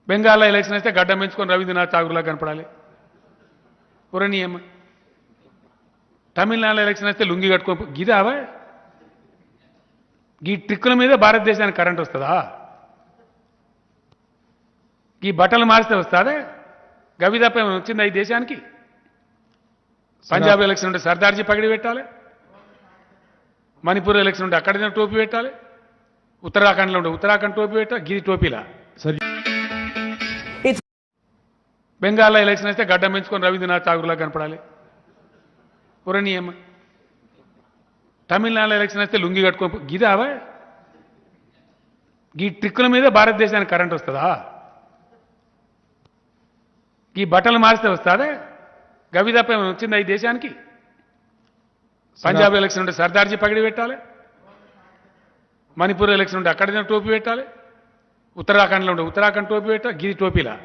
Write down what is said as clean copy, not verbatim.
బెంగాల్లో ఎలక్షన్ వస్తే గడ్డం పెంచుకొని రవీంద్రనాథ్ ఠాగూర్లా కనపడాలి పురణీయం. తమిళనాడులో ఎలక్షన్ వస్తే లుంగి కట్టుకో గిదావా ఈ ట్రిక్కుల మీద భారతదేశానికి కరెంట్ వస్తుందా? ఈ బట్టలు మారిస్తే వస్తుందా? గవిదప్ప వచ్చిందా ఈ దేశానికి? పంజాబ్ ఎలక్షన్ ఉంటే సర్దార్జీ పగిడి పెట్టాలి, మణిపూర్ ఎలక్షన్ ఉంటే అక్కడైనా టోపీ పెట్టాలి, ఉత్తరాఖండ్లో ఉంటే ఉత్తరాఖండ్ టోపీ పెట్టాలి. గిది టోపీలా? బెంగాల్లో ఎలక్షన్ వస్తే గడ్డం పెంచుకొని రవీంద్రనాథ్ ఠాగూర్లా కనపడాలి పురణీయం. తమిళనాడులో ఎలక్షన్ వస్తే లుంగి కట్టుకో గిదావా ఈ ట్రిక్కుల మీద భారతదేశానికి కరెంట్ వస్తుందా? ఈ బట్టలు మారిస్తే వస్తుందా? గవిదప్ప వచ్చిందా ఈ దేశానికి? పంజాబ్ ఎలక్షన్ ఉంటే సర్దార్జీ పగిడి పెట్టాలి, మణిపూర్ ఎలక్షన్ ఉంటే అక్కడైనా టోపీ పెట్టాలి, ఉత్తరాఖండ్లో ఉంటే ఉత్తరాఖండ్ టోపీ పెట్టాలి. గిది టోపీలా?